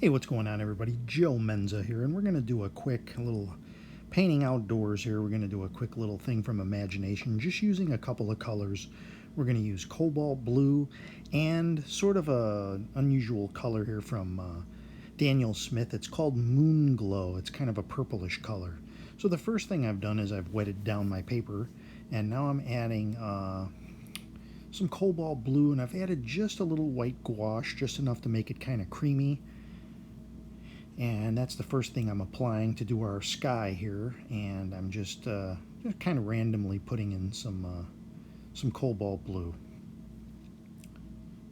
Hey, what's going on, everybody? Joe Menza here, and we're going to do a quick little painting outdoors here. We're going to do a quick little thing from imagination, just using a couple of colors. We're going to use cobalt blue and sort of a unusual color here from Daniel Smith. It's called Moon Glow. It's kind of a purplish color. So the first thing I've done is I've wetted down my paper, and now I'm adding some cobalt blue, and I've added just a little white gouache, just enough to make it kind of creamy. And that's the first thing I'm applying to do our sky here, and I'm just kind of randomly putting in some cobalt blue.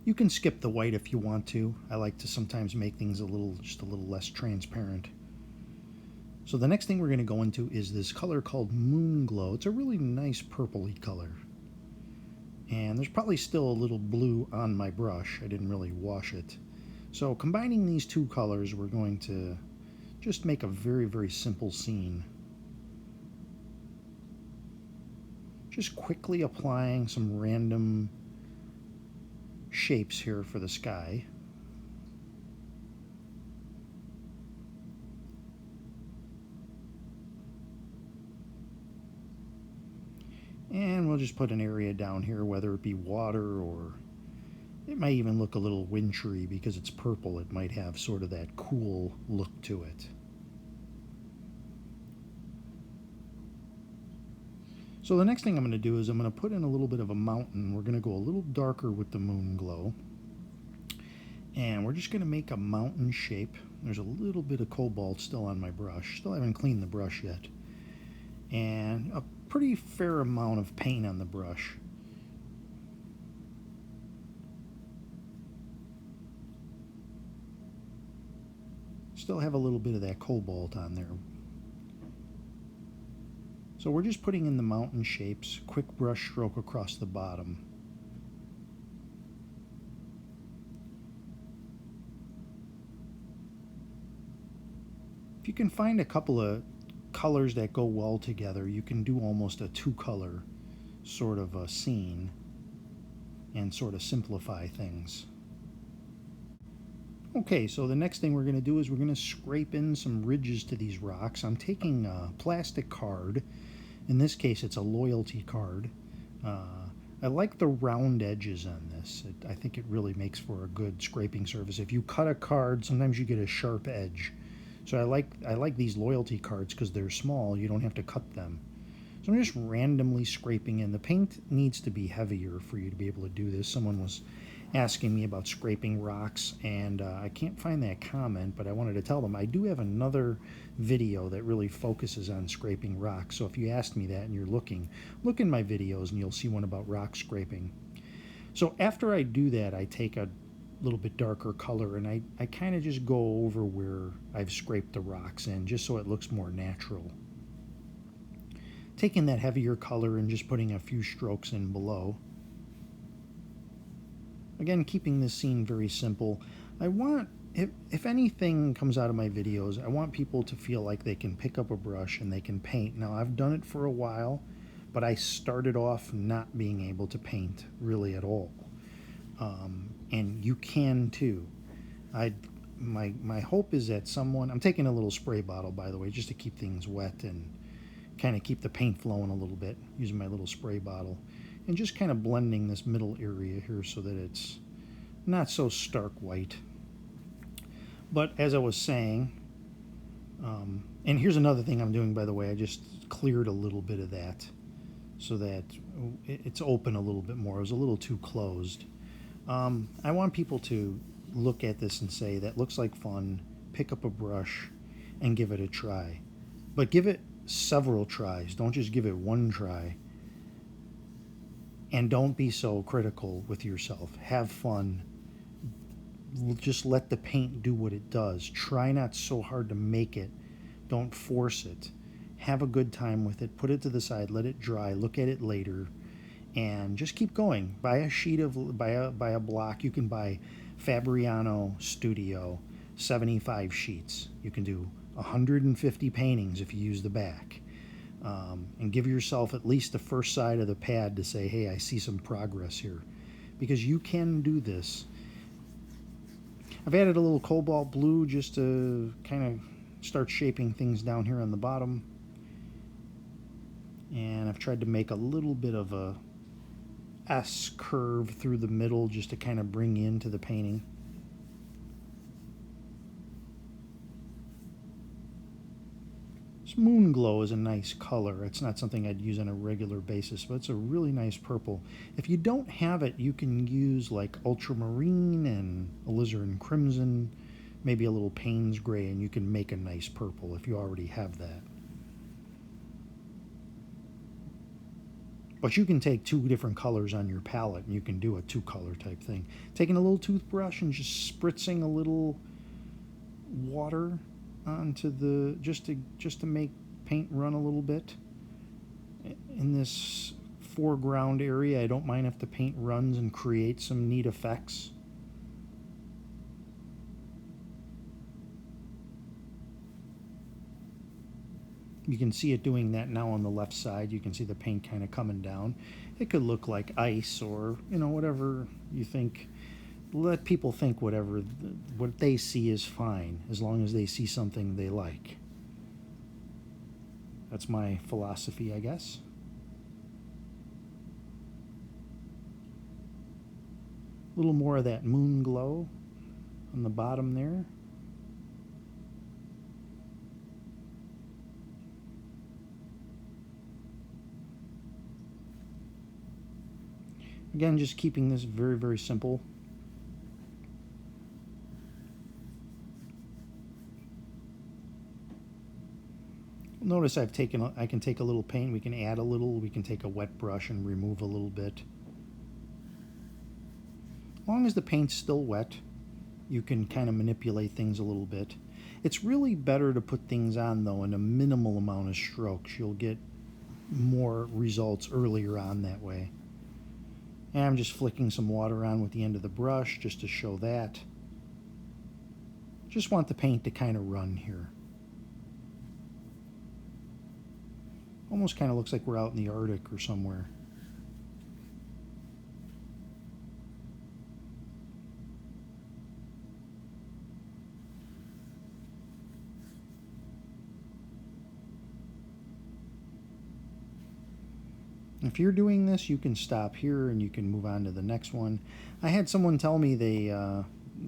You can skip the white if you want to. I like to sometimes make things just a little less transparent. So the next thing we're going to go into is this color called Moon Glow. It's a really nice purpley color, and there's probably still a little blue on my brush. I didn't really wash it. So combining these two colors, we're going to just make a very, very simple scene. Just quickly applying some random shapes here for the sky. And we'll just put an area down here, whether it be water or it might even look a little wintry because it's purple. It might have sort of that cool look to it. So the next thing I'm going to do is I'm going to put in a little bit of a mountain. We're going to go a little darker with the Moon Glow. And we're just going to make a mountain shape. There's a little bit of cobalt still on my brush. Still haven't cleaned the brush yet. And a pretty fair amount of paint on the brush. Still have a little bit of that cobalt on there. So we're just putting in the mountain shapes, quick brush stroke across the bottom. If you can find a couple of colors that go well together, you can do almost a two-color sort of a scene and sort of simplify things. Okay, so the next thing we're going to do is we're going to scrape in some ridges to these rocks. I'm taking a plastic card. In this case, it's a loyalty card. I like the round edges on this. I think it really makes for a good scraping surface. If you cut a card, sometimes you get a sharp edge. So I like these loyalty cards because they're small. You don't have to cut them. So I'm just randomly scraping in. The paint needs to be heavier for you to be able to do this. Someone was asking me about scraping rocks, and I can't find that comment, but I wanted to tell them I do have another video that really focuses on scraping rocks. So if you asked me that and you're looking, look in my videos and you'll see one about rock scraping. So after I do that, I take a little bit darker color and I kind of just go over where I've scraped the rocks in, just so it looks more natural. Taking that heavier color and just putting a few strokes in below. Again, keeping this scene very simple. I want, if anything comes out of my videos, I want people to feel like they can pick up a brush and they can paint. Now, I've done it for a while, but I started off not being able to paint really at all. And you can too. My hope is that someone, I'm taking a little spray bottle, by the way, just to keep things wet and kind of keep the paint flowing a little bit, using my little spray bottle. And just kind of blending this middle area here so that it's not so stark white. But as I was saying, and here's another thing I'm doing, by the way, I just cleared a little bit of that so that it's open a little bit more. It was a little too closed. I want people to look at this and say, that looks like fun, pick up a brush and give it a try. But give it several tries, don't just give it one try. And don't be so critical with yourself. Have fun. Just let the paint do what it does. Try not so hard to make it. Don't force it. Have a good time with it. Put it to the side. Let it dry. Look at it later. And just keep going. Buy a block. You can buy Fabriano Studio 75 sheets. You can do 150 paintings if you use the back. And give yourself at least the first side of the pad to say, hey, I see some progress here. Because you can do this. I've added a little cobalt blue just to kind of start shaping things down here on the bottom. And I've tried to make a little bit of a S curve through the middle just to kind of bring into the painting. This moon glow is a nice color. It's not something I'd use on a regular basis, but it's a really nice purple. If you don't have it, you can use like ultramarine and alizarin crimson, maybe a little Payne's gray, and you can make a nice purple if you already have that. But you can take two different colors on your palette and you can do a two-color type thing. Taking a little toothbrush and just spritzing a little water onto the just to make paint run a little bit in this foreground area. I don't mind if the paint runs and creates some neat effects. You can see it doing that now on the left side. You can see the paint kind of coming down. It could look like ice or, you know, whatever you think. Let people think whatever, what they see is fine, as long as they see something they like. That's my philosophy, I guess. A little more of that moon glow on the bottom there. Again, just keeping this very, very simple. Notice I can take a little paint, we can add a little, we can take a wet brush and remove a little bit. As long as the paint's still wet, you can kind of manipulate things a little bit. It's really better to put things on though in a minimal amount of strokes. You'll get more results earlier on that way. And I'm just flicking some water on with the end of the brush just to show that. Just want the paint to kind of run here. Almost kind of looks like we're out in the Arctic or somewhere. If you're doing this, you can stop here and you can move on to the next one. I had someone tell me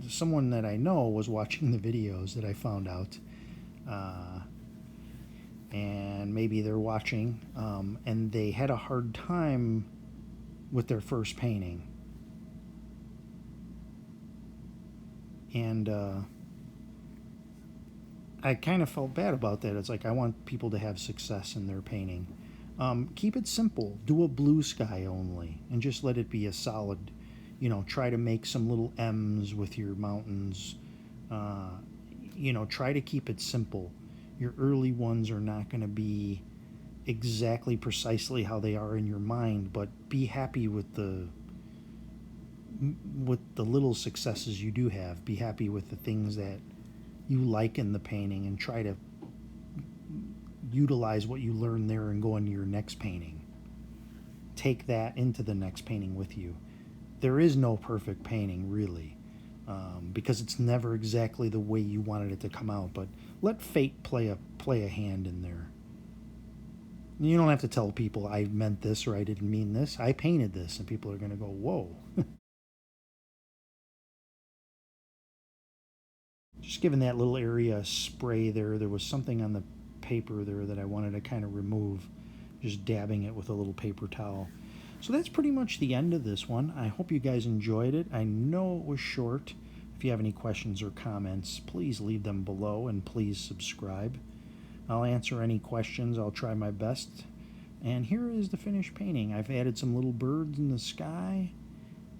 someone that I know was watching the videos that I found out. And maybe they're watching, and they had a hard time with their first painting. And I kind of felt bad about that. It's like I want people to have success in their painting. Keep it simple. Do a blue sky only, and just let it be a solid, you know, try to make some little M's with your mountains. You know, try to keep it simple. Your early ones are not going to be exactly precisely how they are in your mind, but be happy with the little successes you do have. Be happy with the things that you like in the painting and try to utilize what you learn there and go into your next painting. Take that into the next painting with you. There is no perfect painting, really, because it's never exactly the way you wanted it to come out, but let fate play a hand in there. You don't have to tell people I meant this or I didn't mean this. I painted this, and people are going to go, whoa. Just giving that little area a spray there. There was something on the paper there that I wanted to kind of remove. Just dabbing it with a little paper towel. So that's pretty much the end of this one. I hope you guys enjoyed it. I know it was short. If you have any questions or comments, please leave them below and please subscribe. I'll answer any questions. I'll try my best. And here is the finished painting. I've added some little birds in the sky.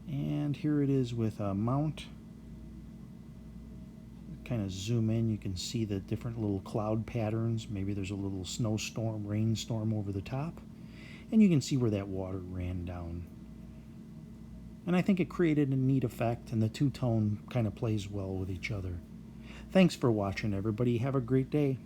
And here it is with a mount. Kind of zoom in, you can see the different little cloud patterns. Maybe there's a little snowstorm, rainstorm over the top. And you can see where that water ran down. And I think it created a neat effect, and the two-tone kind of plays well with each other. Thanks for watching, everybody. Have a great day.